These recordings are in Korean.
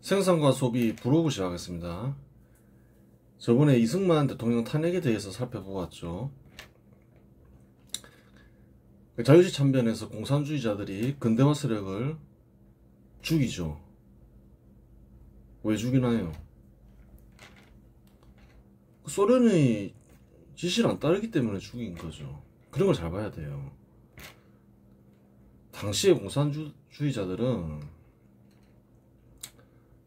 생산과 소비 브로그 시작하겠습니다. 저번에 이승만 대통령 탄핵에 대해서 살펴보았죠. 자유시 참변에서 공산주의자들이 근대화 세력을 죽이죠. 왜 죽이나요? 소련의 지시를 안 따르기 때문에 죽인 거죠. 그런 걸 잘 봐야 돼요. 당시의 공산주의자들은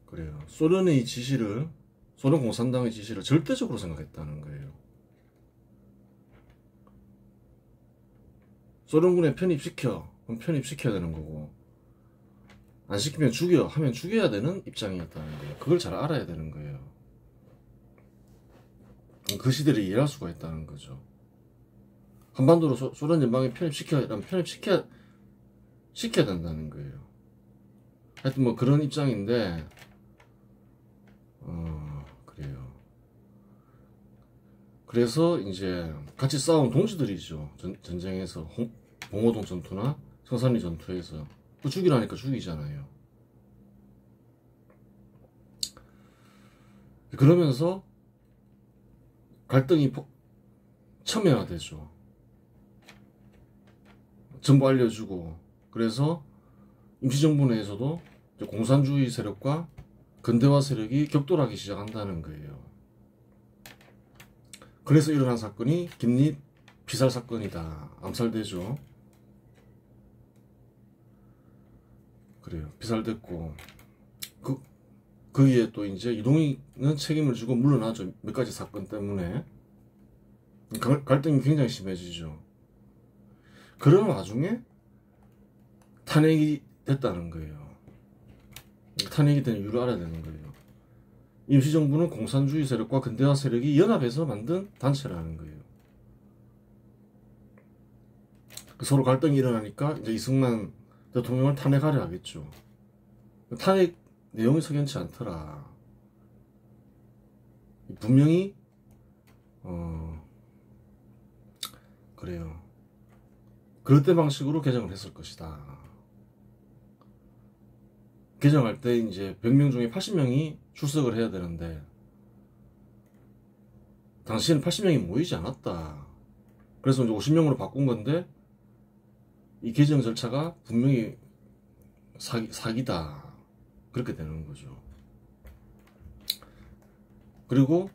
그래요. 소련의 지시를, 소련 공산당의 지시를 절대적으로 생각했다는 거예요. 소련군에 편입시켜, 그럼 편입시켜야 되는 거고, 안 시키면 죽여 하면 죽여야 되는 입장이었다는 거예요. 그걸 잘 알아야 되는 거예요. 그 시대를 이해할 수가 있다는 거죠. 한반도로 소련 연방에 편입시켜야 된다는 거예요. 하여튼 뭐 그런 입장인데, 그래요. 그래서 이제 같이 싸운 동지들이죠. 전쟁에서 봉오동 전투나 성산리 전투에서 또 죽이라니까 죽이잖아요. 그러면서 갈등이 첨예화되죠. 정보 알려주고, 그래서 임시정부 내에서도 공산주의 세력과 근대화 세력이 격돌하기 시작한다는 거예요. 그래서 일어난 사건이 김립 피살 사건이다. 암살되죠. 그래요. 피살됐고, 거기에 또 이제 이동희는 책임을 지고 물러나죠. 몇 가지 사건 때문에. 갈등이 굉장히 심해지죠. 그런 와중에 탄핵이 됐다는 거예요. 탄핵이 된 이유를 알아야 되는 거예요. 임시정부는 공산주의 세력과 근대화 세력이 연합해서 만든 단체라는 거예요. 서로 갈등이 일어나니까 이제 이승만 대통령을 탄핵하려 하겠죠. 탄핵 내용이 석연치 않더라. 분명히 그래요. 그럴 때 방식으로 개정을 했을 것이다. 개정할 때 이제 100명 중에 80명이 출석을 해야 되는데 당시에는 80명이 모이지 않았다. 그래서 이제 50명으로 바꾼 건데 이 개정 절차가 분명히 사기다. 그렇게 되는 거죠. 그리고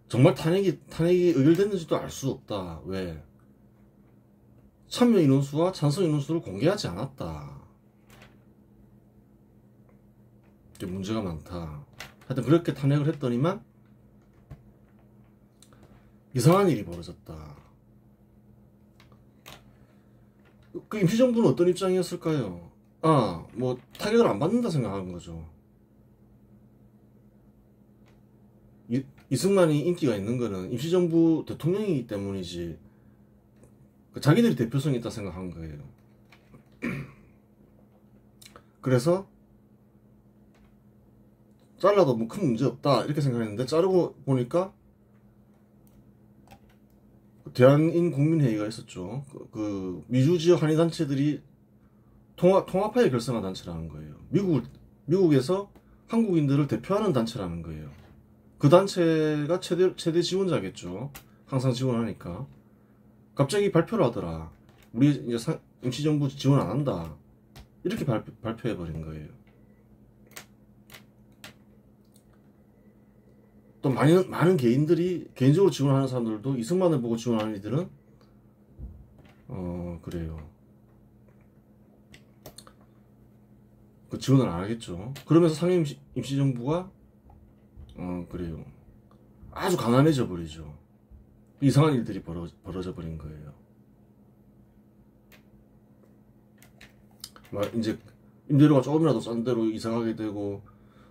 정말 탄핵이 의결됐는지도 알 수 없다. 왜? 참여 인원수와 찬성 인원수를 공개하지 않았다. 이게 문제가 많다. 하여튼 그렇게 탄핵을 했더니만 이상한 일이 벌어졌다. 그 임시정부는 어떤 입장이었을까요? 뭐 타격을 안 받는다 생각하는 거죠. 이승만이 인기가 있는 거는 임시정부 대통령이기 때문이지 자기들이 대표성이 있다 생각한 거예요. 그래서 잘라도 뭐 큰 문제 없다 이렇게 생각했는데 자르고 보니까 대한인국민회의가 있었죠. 그 미주지역 한인단체들이 통합하여 결성한 단체라는 거예요. 미국에서 한국인들을 대표하는 단체라는 거예요. 그 단체가 최대 지원자겠죠. 항상 지원하니까. 갑자기 발표를 하더라. 우리 이제 임시정부 지원 안 한다. 이렇게 발표해버린 거예요. 또 많은 개인들이 개인적으로 지원하는 사람들도 이승만을 보고 지원하는 이들은 그래요. 그 지원을 안 하겠죠. 그러면서 상임 임시정부가 그래요. 아주 가난해져 버리죠. 이상한 일들이 벌어져 버린 거예요. 막 이제 임대료가 조금이라도 싼 데로 이사가게 되고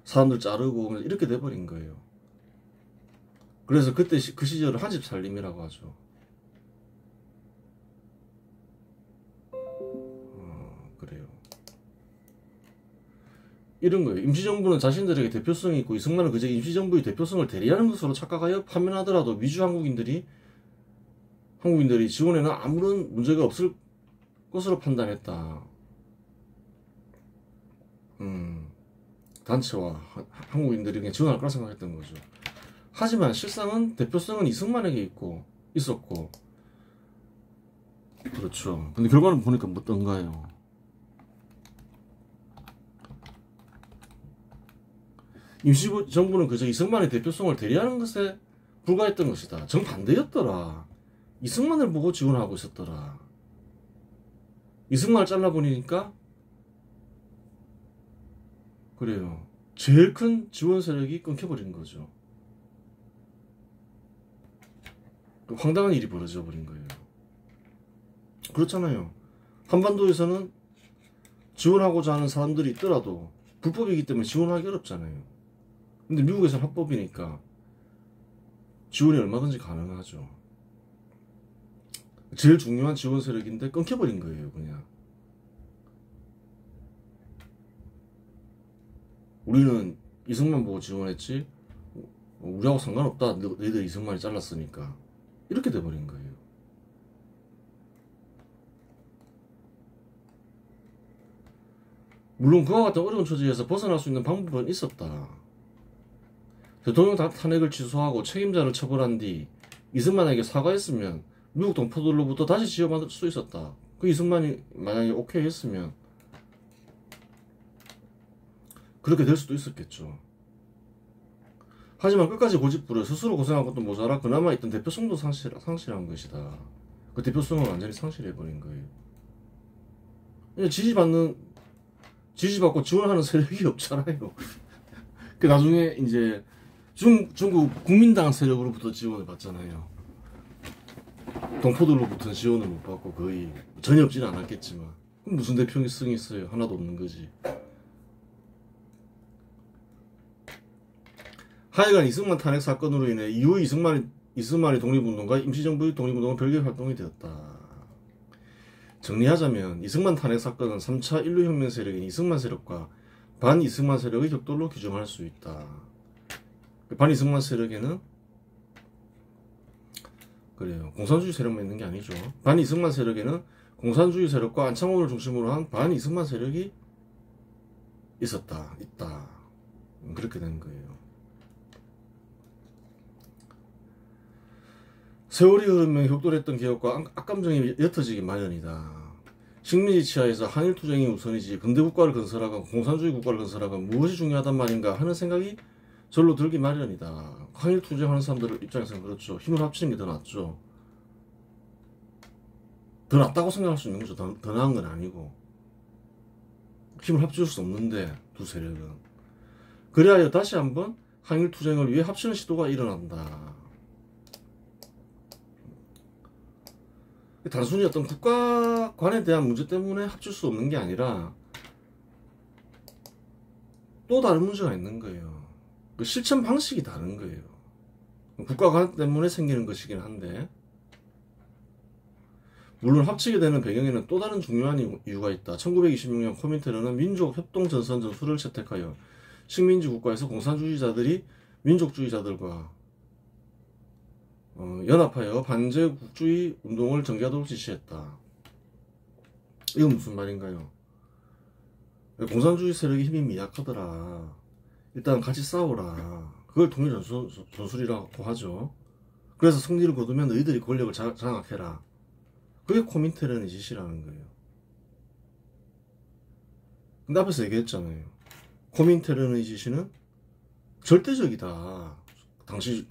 사람들 자르고 이렇게 돼 버린 거예요. 그래서 그때 그 시절을 한 집 살림이라고 하죠. 그래요. 이런 거예요. 임시정부는 자신들에게 대표성이 있고 이승만은 그저 임시정부의 대표성을 대리하는 것으로 착각하여 판면하더라도 미주 한국인들이 지원에는 아무런 문제가 없을 것으로 판단했다. 단체와 한국인들이 그냥 지원할 거라 생각했던 거죠. 하지만 실상은 대표성은 이승만에게 있었고 그렇죠. 근데 결과는 보니까 어떤가요? 임시정부는 그저 이승만의 대표성을 대리하는 것에 불과했던 것이다. 정반대였더라. 이승만을 보고 지원하고 있었더라. 이승만을 잘라보니까 그래요. 제일 큰 지원 세력이 끊겨버린 거죠. 황당한 일이 벌어져 버린 거예요. 그렇잖아요. 한반도에서는 지원하고자 하는 사람들이 있더라도 불법이기 때문에 지원하기 어렵잖아요. 근데 미국에서는 합법이니까 지원이 얼마든지 가능하죠. 제일 중요한 지원 세력인데 끊겨버린 거예요, 그냥. 우리는 이승만 보고 지원했지, 우리하고 상관없다. 너희들 이승만이 잘랐으니까. 이렇게 돼버린 거예요. 물론 그와 같은 어려운 처지에서 벗어날 수 있는 방법은 있었다. 대통령 탄핵을 취소하고 책임자를 처벌한 뒤 이승만에게 사과했으면 미국 동포들로부터 다시 지원받을 수 있었다. 그 이승만이 만약에 오케이 했으면 그렇게 될 수도 있었겠죠. 하지만 끝까지 고집부려 스스로 고생한 것도 모자라 그나마 있던 대표성도 상실한 것이다. 그 대표성을 완전히 상실해버린 거예요. 지지받고 지원하는 세력이 없잖아요. 그 나중에 이제 중국 국민당 세력으로부터 지원을 받잖아요. 동포들로부터는 지원을 못 받고 거의 전혀 없지는 않았겠지만 그럼 무슨 대표성이 있어요? 하나도 없는 거지. 하여간 이승만 탄핵 사건으로 인해 이후 이승만의 독립운동과 임시정부의 독립운동은 별개의 활동이 되었다. 정리하자면 이승만 탄핵 사건은 3차 인류혁명 세력인 이승만 세력과 반이승만 세력의 격돌로 규정할 수 있다. 반이승만 세력에는 그래요. 공산주의 세력만 있는 게 아니죠. 반이승만 세력에는 공산주의 세력과 안창호를 중심으로 한 반이승만 세력이 있다. 그렇게 된 거예요. 세월이 흐르면 격돌했던 기억과 악감정이 옅어지기 마련이다. 식민지 치하에서 한일투쟁이 우선이지 근대국가를 건설하건 공산주의 국가를 건설하건 무엇이 중요하단 말인가 하는 생각이 절로 들기 마련이다. 한일투쟁하는 사람들 입장에서는 그렇죠. 힘을 합치는 게 더 낫죠. 더 낫다고 생각할 수 있는 거죠. 더 나은 건 아니고. 힘을 합칠 수 없는데 두 세력은. 그래야 다시 한번 한일투쟁을 위해 합치는 시도가 일어난다. 단순히 어떤 국가관에 대한 문제 때문에 합칠 수 없는 게 아니라 또 다른 문제가 있는 거예요. 그 실천 방식이 다른 거예요. 국가관 때문에 생기는 것이긴 한데 물론 합치게 되는 배경에는 또 다른 중요한 이유가 있다. 1926년 코민테르는 민족협동전선 전술을 채택하여 식민지 국가에서 공산주의자들이 민족주의자들과 연합하여 반제국주의 운동을 전개하도록 지시했다. 이건 무슨 말인가요? 공산주의 세력의 힘이 미약하더라. 일단 같이 싸워라. 그걸 통일전술이라고 하죠. 그래서 승리를 거두면 너희들이 권력을 장악해라. 그게 코민테르의 지시라는 거예요. 근데 앞에서 얘기했잖아요. 코민테르의 지시는 절대적이다. 당시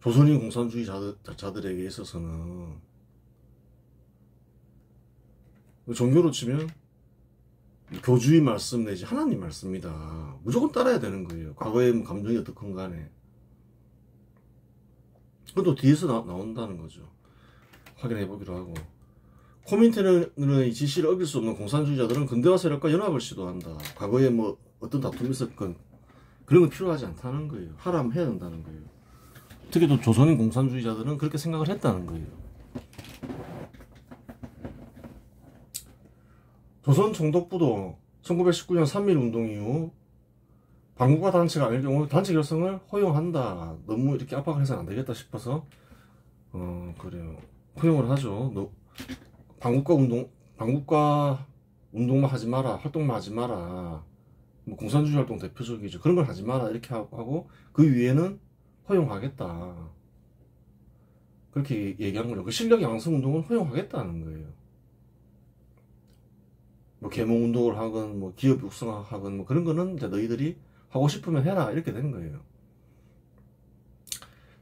조선인 공산주의자들에게 있어서는 종교로 치면 교주의 말씀 내지 하나님 말씀이다. 무조건 따라야 되는 거예요. 과거의 감정이 어떻건 간에. 그것도 뒤에서 나온다는 거죠. 확인해 보기로 하고. 코민테르의 지시를 어길 수 없는 공산주의자들은 근대화 세력과 연합을 시도한다. 과거에 어떤 다툼이 있었건 그런 건 필요하지 않다는 거예요. 하라면 해야 된다는 거예요. 특히 또 조선인 공산주의자들은 그렇게 생각을 했다는 거예요. 조선 총독부도 1919년 3.1운동 이후 반국가 단체가 아닐 경우 단체 결성을 허용한다. 너무 이렇게 압박을 해서는 안 되겠다 싶어서 그래요. 허용을 하죠. 반국가 운동만 하지 마라. 활동만 하지 마라. 뭐 공산주의 활동 대표적이죠. 그런 걸 하지 마라 이렇게 하고 그 위에는 허용하겠다. 그렇게 얘기한 거죠. 그 실력 양성 운동은 허용하겠다는 거예요. 뭐 계몽 운동을 하건 뭐 기업 육성하건 뭐 그런 거는 이제 너희들이 하고 싶으면 해라 이렇게 된 거예요.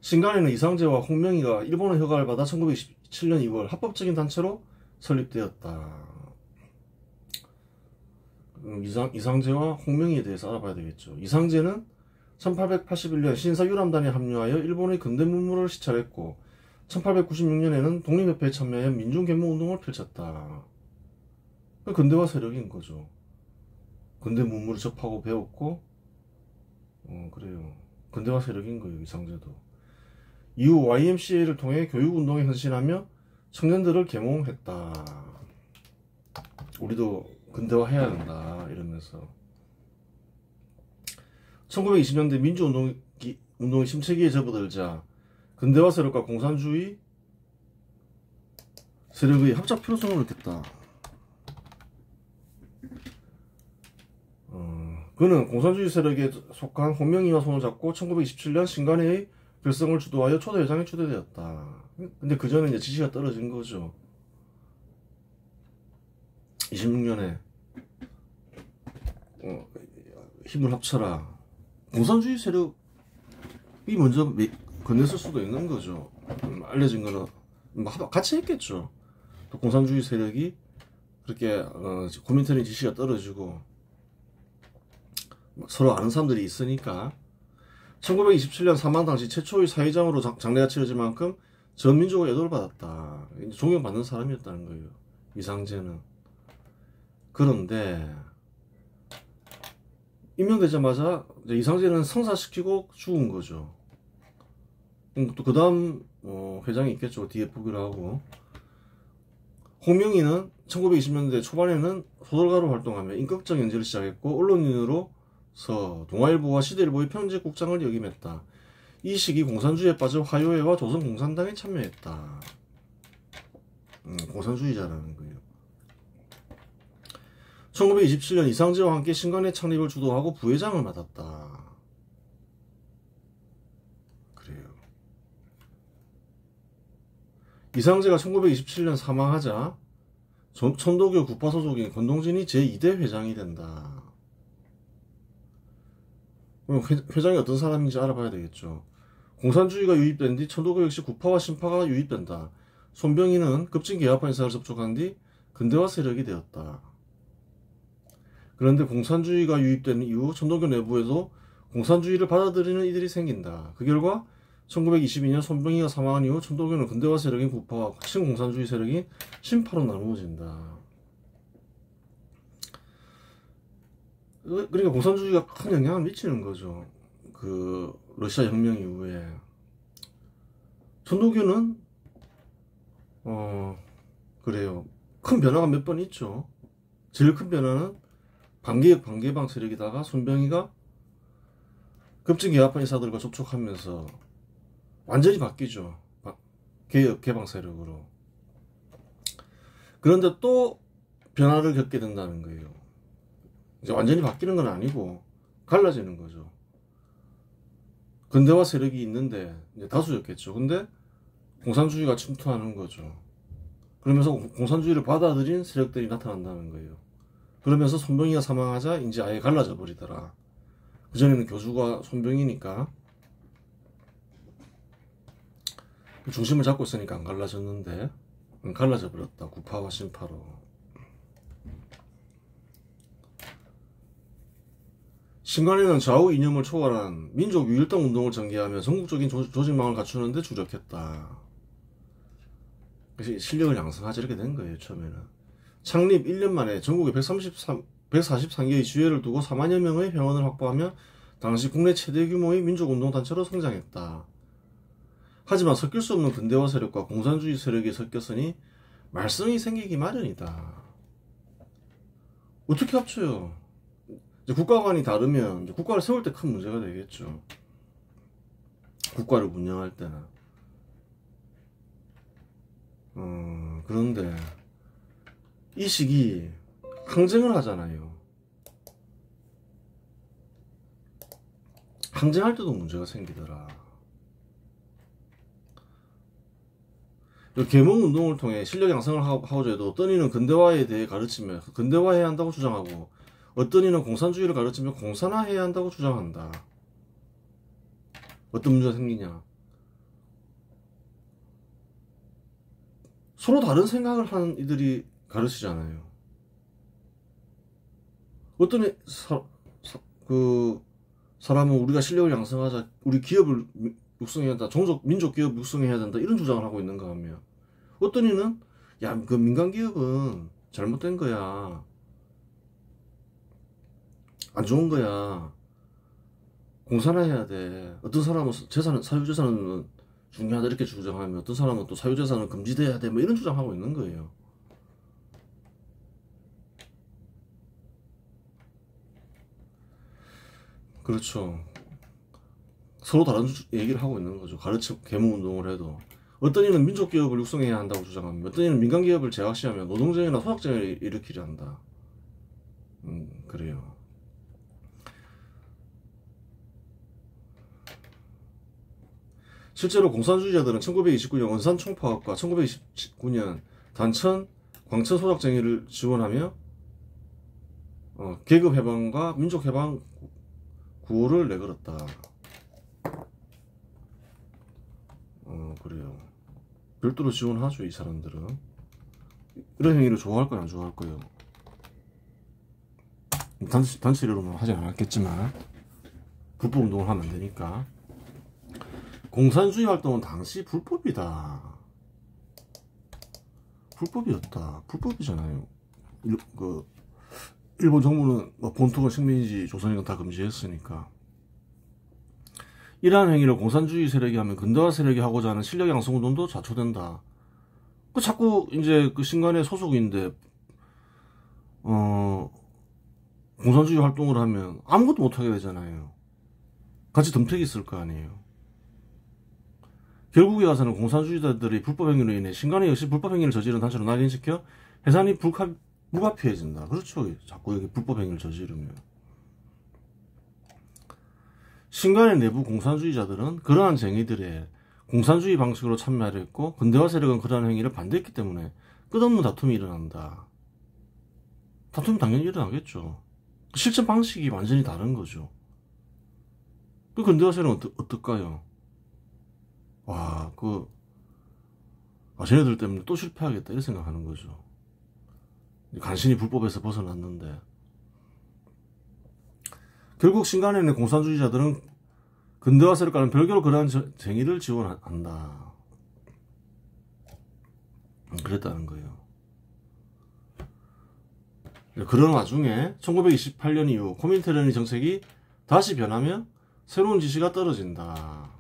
신간에는 이상제와 홍명희가 일본의 허가를 받아 1927년 2월 합법적인 단체로 설립되었다. 이상제와 홍명희에 대해서 알아봐야 되겠죠. 이상제는 1881년 신사유람단에 합류하여 일본의 근대 문물을 시찰했고 1896년에는 독립협회에 참여하여 민중계몽운동을 펼쳤다. 근대화 세력인 거죠. 근대 문물을 접하고 배웠고 그래요. 근대화 세력인 거예요. 이상제도. 이후 YMCA를 통해 교육운동에 헌신하며 청년들을 계몽했다. 우리도 근대화 해야 된다 이러면서 1920년대 민주운동의 침체기에 접어들자 근대화 세력과 공산주의 세력의 합작 필요성을 느꼈다. 그는 공산주의 세력에 속한 홍명희와 손을 잡고 1927년 신간회의 결성을 주도하여 초대회장에 초대되었다. 근데 그 전에 이제 지지가 떨어진 거죠. 26년에 힘을 합쳐라. 공산주의 세력이 먼저 건넸을 수도 있는 거죠. 알려진 거는 같이 했겠죠. 또 공산주의 세력이 그렇게 고민턴의 지시가 떨어지고 서로 아는 사람들이 있으니까 1927년 사망 당시 최초의 사회장으로 장례가 치러질 만큼 전 민족의 애도를 받았다. 존경받는 사람이었다는 거예요. 이상제는. 그런데 임명되자마자 이상제는 성사시키고 죽은 거죠. 또 그 다음 회장이 있겠죠. 뒤에 보기로 하고. 홍명희는 1920년대 초반에는 소설가로 활동하며 인격적 연재를 시작했고 언론인으로서 동아일보와 시대일보의 편집국장을 역임했다. 이 시기 공산주의에 빠져 화요회와 조선공산당에 참여했다. 공산주의자라는 거예요. 1927년 이상제와 함께 신간회 창립을 주도하고 부회장을 맡았다. 그래요. 이상제가 1927년 사망하자 천도교 구파 소속인 권동진이 제2대 회장이 된다. 회장이 어떤 사람인지 알아봐야 되겠죠. 공산주의가 유입된 뒤 천도교 역시 구파와 신파가 유입된다. 손병희는 급진개혁파 인사를 접촉한 뒤 근대화 세력이 되었다. 그런데 공산주의가 유입된 이후 천도교 내부에도 공산주의를 받아들이는 이들이 생긴다. 그 결과 1922년 손병희가 사망한 이후 천도교는 근대화 세력인 구파와 친공산주의 세력인 신파로 나누어진다. 그러니까 공산주의가 큰 영향을 미치는 거죠. 그 러시아 혁명 이후에 천도교는 그래요. 큰 변화가 몇 번 있죠. 제일 큰 변화는 반개혁 반개방 세력이다가 손병희가 급진개혁파 인사들과 접촉하면서 완전히 바뀌죠. 개혁 개방 세력으로. 그런데 또 변화를 겪게 된다는 거예요. 이제 완전히 바뀌는 건 아니고 갈라지는 거죠. 근대화 세력이 있는데 이제 다수였겠죠. 근데 공산주의가 침투하는 거죠. 그러면서 공산주의를 받아들인 세력들이 나타난다는 거예요. 그러면서 손병희가 사망하자 이제 아예 갈라져 버리더라. 그전에는 교주가 손병희니까 중심을 잡고 있으니까 안 갈라졌는데 갈라져 버렸다. 구파와 신파로. 신간에는 좌우 이념을 초월한 민족 유일당 운동을 전개하며 전국적인 조직망을 갖추는 데 주력했다. 그래서 실력을 양성하지 이렇게 된 거예요. 처음에는. 창립 1년 만에 전국에 143개의 주회를 두고 4만여 명의 회원을 확보하며 당시 국내 최대 규모의 민족운동단체로 성장했다. 하지만 섞일 수 없는 근대화 세력과 공산주의 세력이 섞였으니 말썽이 생기기 마련이다. 어떻게 합쳐요? 이제 국가관이 다르면 이제 국가를 세울 때 큰 문제가 되겠죠. 국가를 운영할 때는. 그런데 이 시기 항쟁을 하잖아요. 항쟁할 때도 문제가 생기더라. 계몽운동을 통해 실력 양성을 하고자 해도 어떤 이는 근대화에 대해 가르치며 근대화해야 한다고 주장하고 어떤 이는 공산주의를 가르치며 공산화해야 한다고 주장한다. 어떤 문제가 생기냐? 서로 다른 생각을 하는 이들이 가르치잖아요. 어떤 사람은 우리가 실력을 양성하자, 우리 기업을 육성해야 한다, 민족 기업 육성해야 된다, 이런 주장을 하고 있는가 하면, 어떤 이는 야, 그 민간 기업은 잘못된 거야, 안 좋은 거야, 공산화해야 돼. 어떤 사람은 사유재산은 중요하다 이렇게 주장하면, 어떤 사람은 또 사유재산은 금지돼야 돼, 뭐 이런 주장하고 있는 거예요. 그렇죠. 서로 다른 얘기를 하고 있는 거죠. 계몽운동을 해도. 어떤 이는 민족기업을 육성해야 한다고 주장하면, 어떤 이는 민간기업을 제각시하면 노동쟁이나 소작쟁을 일으키려 한다. 그래요. 실제로 공산주의자들은 1929년 원산 총파업과 1929년 단천, 광천 소작쟁이를 지원하며 계급 해방과 민족 해방 구호를 내걸었다. 그래요. 별도로 지원하죠, 이 사람들은. 이런 행위를 좋아할 거야, 안 좋아할 거예요? 단체로는 하지 않았겠지만, 불법운동을 하면 안 되니까. 공산주의 활동은 당시 불법이다. 불법이었다. 불법이잖아요. 일본 정부는 본토가 식민지, 조선인은 다 금지했으니까. 이러한 행위를 공산주의 세력이 하면 근대화 세력이 하고자 하는 실력 양성 운동도 좌초된다. 자꾸 이제 그 신간의 소속인데 공산주의 활동을 하면 아무것도 못하게 되잖아요. 같이 덤택이 있을 거 아니에요. 결국에 가서는 공산주의자들이 불법 행위로 인해 신간에 역시 불법 행위를 저지른 단체로 낙인시켜 해산이 불가피해진다. 그렇죠. 자꾸 여기 불법 행위를 저지르면. 신간의 내부 공산주의자들은 그러한 쟁의들에 공산주의 방식으로 참여하려 했고, 근대화 세력은 그러한 행위를 반대했기 때문에 끝없는 다툼이 일어난다. 다툼이 당연히 일어나겠죠. 실천 방식이 완전히 다른 거죠. 그 근대화 세력은 어떨까요? 와, 쟤네들 때문에 또 실패하겠다, 이렇게 생각하는 거죠. 간신히 불법에서 벗어났는데. 결국 신간에는 공산주의자들은 근대화 세력과는 별개로 그러한 쟁의를 지원한다. 그랬다는 거예요. 그런 와중에 1928년 이후 코민테르니 정책이 다시 변하며 새로운 지시가 떨어진다.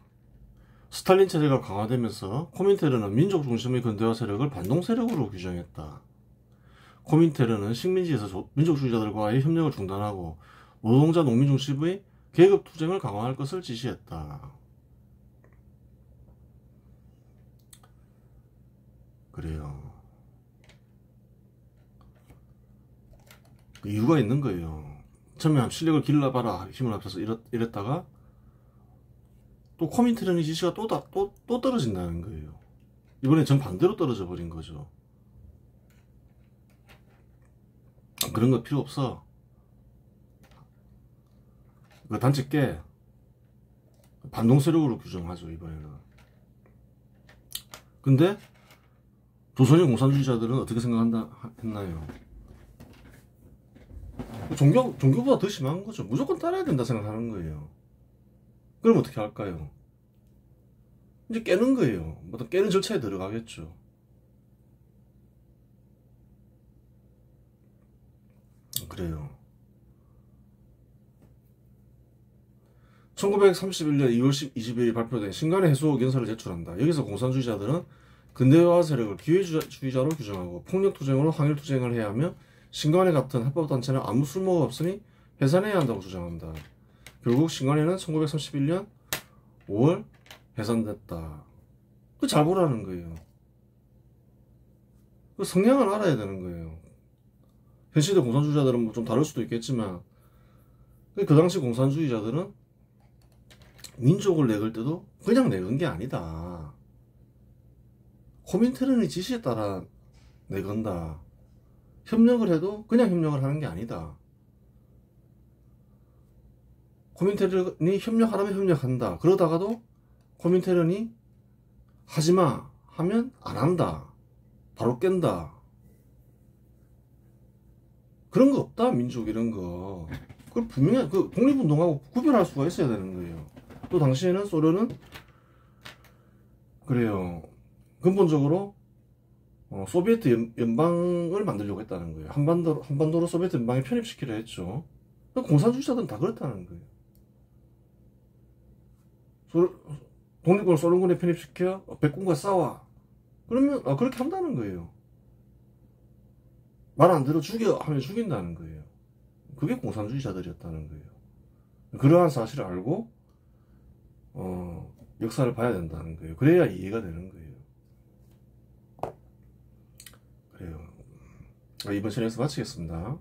스탈린 체제가 강화되면서 코민테르는 민족 중심의 근대화 세력을 반동 세력으로 규정했다. 코민테르는 식민지에서 민족주의자들과의 협력을 중단하고 노동자 농민 중심의 계급 투쟁을 강화할 것을 지시했다. 그래요. 그 이유가 있는 거예요. 처음에 실력을 길러봐라, 힘을 합쳐서 이랬다가 또 코민테르니 지시가 또 떨어진다는 거예요. 이번에 정반대로 떨어져 버린 거죠. 그런 거 필요 없어. 그 단체 깨 반동 세력으로 규정하죠, 이번에는. 근데 조선인 공산주의자들은 어떻게 했나요? 종교보다 더 심한 거죠. 무조건 따라야 된다 생각하는 거예요. 그럼 어떻게 할까요? 이제 깨는 거예요. 어떤 깨는 절차에 들어가겠죠. 그래요. 1931년 2월 22일 발표된 신간의 해소 연설을 제출한다. 여기서 공산주의자들은 근대화 세력을 기회주의자로 규정하고 폭력투쟁으로 항일투쟁을 해야 하며 신간회 같은 합법단체는 아무 쓸모가 없으니 해산해야 한다고 주장한다. 결국 신간회는 1931년 5월 해산됐다. 잘 보라는 거예요. 성향을 알아야 되는 거예요. 현 시대 공산주의자들은 좀 다를 수도 있겠지만 그 당시 공산주의자들은 민족을 내걸 때도 그냥 내건 게 아니다. 코민테른의 지시에 따라 내건다. 협력을 해도 그냥 협력을 하는 게 아니다. 코민테른이 협력하라면 협력한다. 그러다가도 코민테른이 하지마 하면 안 한다. 바로 깬다. 그런 거 없다. 민족 이런 거. 그걸 분명히 그 독립운동하고 구별할 수가 있어야 되는 거예요. 또 당시에는 소련은 그래요. 근본적으로 소비에트 연방을 만들려고 했다는 거예요. 한반도로 소비에트 연방에 편입시키려 했죠. 공산주의자들은 다 그렇다는 거예요. 독립군을 소련군에 편입시켜 백군과 싸워. 그러면 그렇게 한다는 거예요. 말 안 들어 죽여 하면 죽인다는 거예요. 그게 공산주의자들이었다는 거예요. 그러한 사실을 알고 역사를 봐야 된다는 거예요. 그래야 이해가 되는 거예요. 그래요. 이번 시간에서 마치겠습니다.